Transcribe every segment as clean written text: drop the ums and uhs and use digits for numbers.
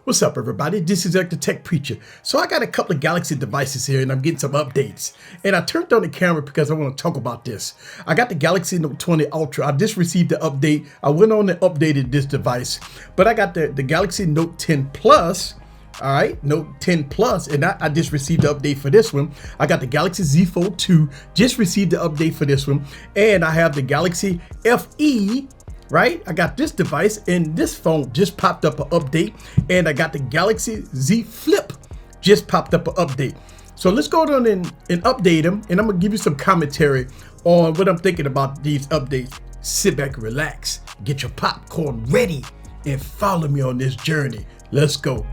What's up, everybody? This is Eric the Tech Preacher. So I got a couple of Galaxy devices here and I'm getting some updates. And I turned on the camera because I want to talk about this. I got the Galaxy Note 20 Ultra. I just received the update. I went on and updated this device. But I got the Galaxy Note 10 Plus. All right, Note 10 Plus, and I just received the update for this one. I got the Galaxy Z Fold 2, just received the update for this one. And I have the Galaxy FE. Right, I got this device and this phone just popped up an update, and I got the Galaxy Z Flip just popped up an update. So let's go down and update them, and I'm gonna give you some commentary on what I'm thinking about these updates. Sit back and relax, get your popcorn ready, and follow me on this journey. Let's go.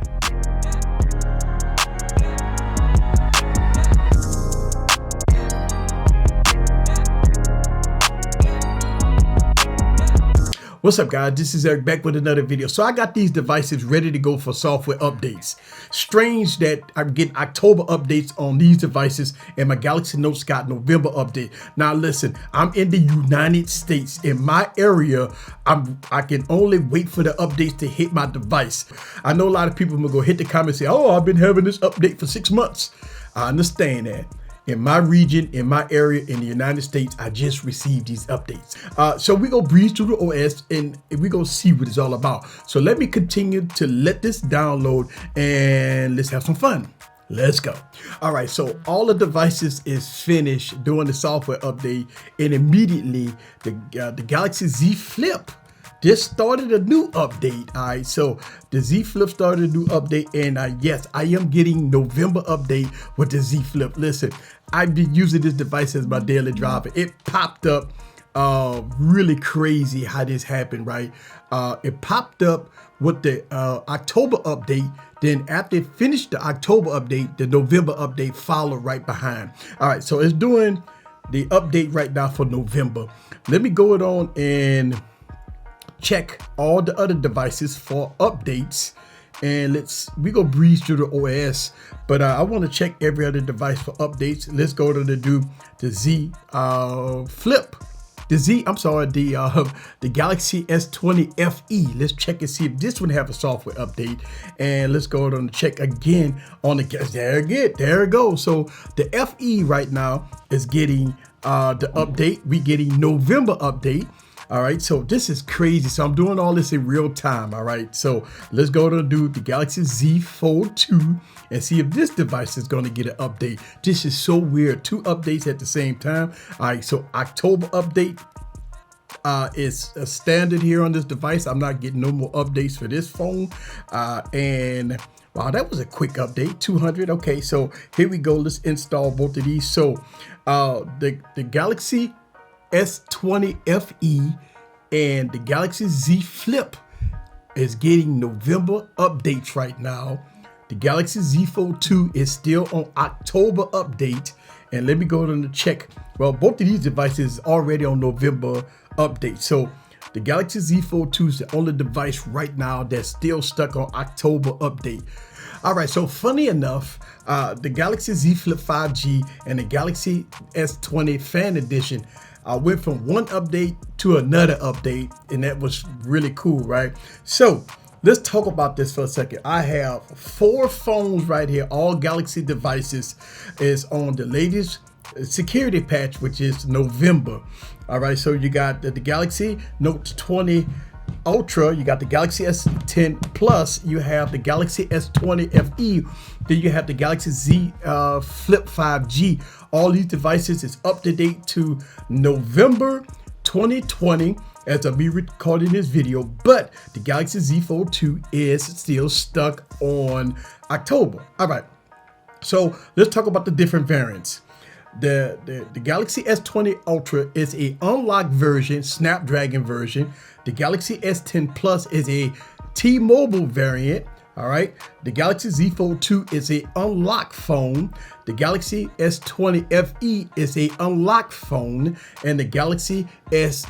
What's up, guys? This is Eric back with another video. So I got these devices ready to go for software updates. Strange that I'm getting October updates on these devices and my Galaxy Notes got November update. Now listen, I'm in the United States. In my area, I can only wait for the updates to hit my device. I know a lot of people will go hit the comments and say, oh, I've been having this update for 6 months. I understand that. In my region, in my area, in the United States, I just received these updates. So we go breeze through the OS and we go see what it's all about. So let me continue to let this download and let's have some fun. Let's go. All right, so all the devices is finished doing the software update, and immediately the Galaxy Z Flip just started a new update. All right, so the Z Flip started a new update, and yes, I am getting November update with the Z Flip. Listen, I've been using this device as my daily driver. It popped up really crazy how this happened, right? It popped up with the October update. Then after it finished the October update, the November update followed right behind. All right, so it's doing the update right now for November. Let me go it on and check all the other devices for updates, and we go breeze through the OS, but I want to check every other device for updates. Let's go to the Z Flip, the Galaxy S20 FE. Let's check and see if this one have a software update, and let's go on to check again on the there it goes. So the FE right now is getting the update. We getting November update. All right, so this is crazy. So I'm doing all this in real time. All right, so let's go to the Galaxy Z Fold 2 and see if this device is going to get an update. This is so weird. 2 updates at the same time. All right, so October update is a standard here on this device. I'm not getting no more updates for this phone. And wow, that was a quick update. 200. Okay, so here we go. Let's install both of these. So the Galaxy S20 FE and the Galaxy Z Flip is getting November updates right now. The Galaxy Z Fold 2 is still on October update. And let me go ahead and check. Well, both of these devices already on November update. So the Galaxy Z Fold 2 is the only device right now that's still stuck on October update. All right, so funny enough, the Galaxy Z Flip 5G and the Galaxy S20 Fan Edition went from one update to another update, and that was really cool, right? So let's talk about this for a second. I have 4 phones right here, all Galaxy devices is on the latest security patch, which is November. All right, so you got the Galaxy Note 20 Ultra, you got the Galaxy S10 Plus, you have the Galaxy S20 FE, then you have the Galaxy Z Flip 5G. All these devices is up to date to November 2020 as I be recording this video, but the Galaxy Z Fold 2 is still stuck on October. All right, so let's talk about the different variants. The Galaxy S20 Ultra is a unlocked version, Snapdragon version. The Galaxy S10 Plus is a T-Mobile variant. All right, the Galaxy Z Fold 2 is a unlocked phone. The Galaxy S20 FE is a unlocked phone, and the Galaxy Z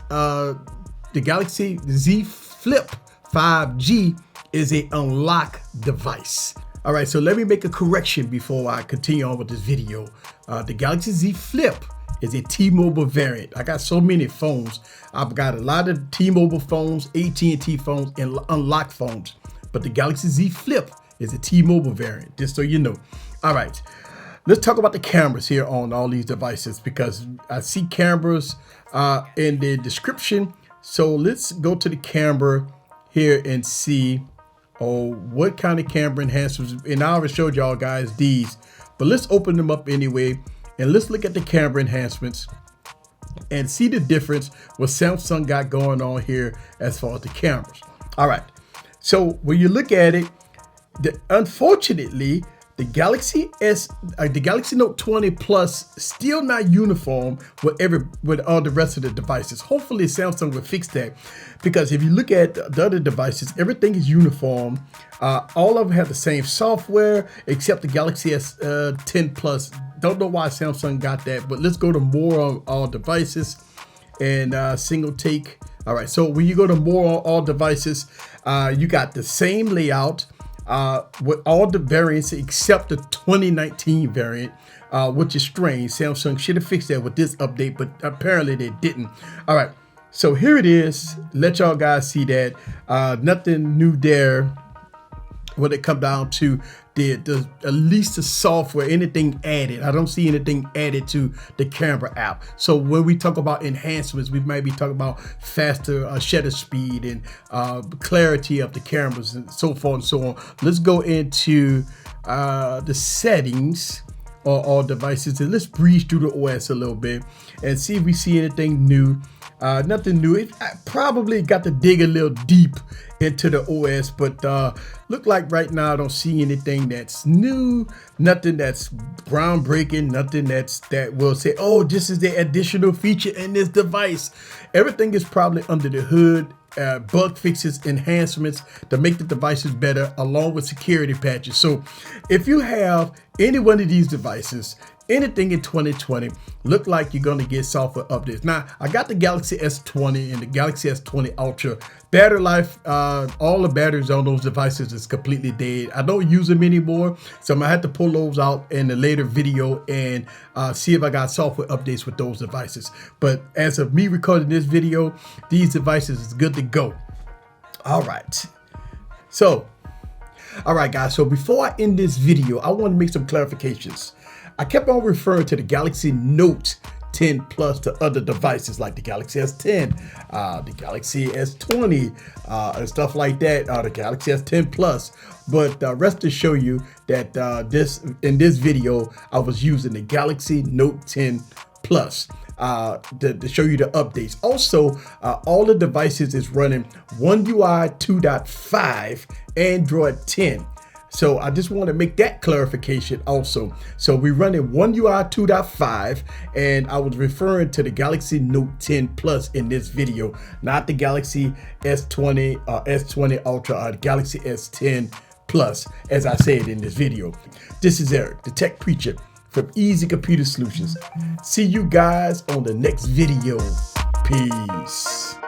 Flip 5G is a unlocked device. All right, so let me make a correction before I continue on with this video. The Galaxy Z Flip is a T-Mobile variant. I got so many phones. I've got a lot of T-Mobile phones, AT&T phones, and unlocked phones. but the Galaxy Z Flip is a T-Mobile variant, just so you know. All right, let's talk about the cameras here on all these devices, because I see cameras in the description. So let's go to the camera here and see what kind of camera enhancements. And I already showed y'all guys these, but let's open them up anyway, and let's look at the camera enhancements and see the difference what Samsung got going on here as far as the cameras. All right, so when you look at it, unfortunately, the Galaxy Note 20 Plus still not uniform with all the rest of the devices. Hopefully Samsung will fix that, because if you look at the other devices, everything is uniform. All of them have the same software except the Galaxy S10 Plus. Don't know why Samsung got that, but let's go to more on all devices and single take. All right, so when you go to more on all devices, you got the same layout with all the variants except the 2019 variant, which is strange. Samsung should have fixed that with this update, but apparently they didn't. All right, so here it is. Let y'all guys see that. Nothing new there when it come down to the at least the software, anything added. I don't see anything added to the camera app. So when we talk about enhancements, we might be talking about faster shutter speed and clarity of the cameras and so forth and so on. Let's go into the settings on all devices, and let's breeze through the OS a little bit and see if we see anything new. Nothing new. I probably got to dig a little deep into the OS, but look like right now I don't see anything that's new, nothing that's groundbreaking, nothing that will say, oh, this is the additional feature in this device. Everything is probably under the hood. Bug fixes, enhancements to make the devices better, along with security patches. So if you have any one of these devices, anything in 2020, look like you're going to get software updates. Now, I got the Galaxy S20 and the Galaxy S20 Ultra. Battery life, all the batteries on those devices is completely dead. I don't use them anymore, so I'm gonna have to pull those out in a later video and see if I got software updates with those devices. But as of me recording this video, these devices is good to go. All right. So, all right, guys. So before I end this video, I want to make some clarifications. I kept on referring to the Galaxy Note 10 Plus to other devices like the Galaxy S10, the Galaxy S20, and stuff like that, the Galaxy S10 Plus. But rest assured you that in this video, I was using the Galaxy Note 10 Plus to show you the updates. Also, all the devices is running One UI 2.5 Android 10. So I just want to make that clarification also. So we're running One UI 2.5, and I was referring to the Galaxy Note 10 Plus in this video, not the Galaxy S20, S20 Ultra, or the Galaxy S10 Plus, as I said in this video. This is Eric, the Tech Preacher from Easy Computer Solutions. See you guys on the next video. Peace.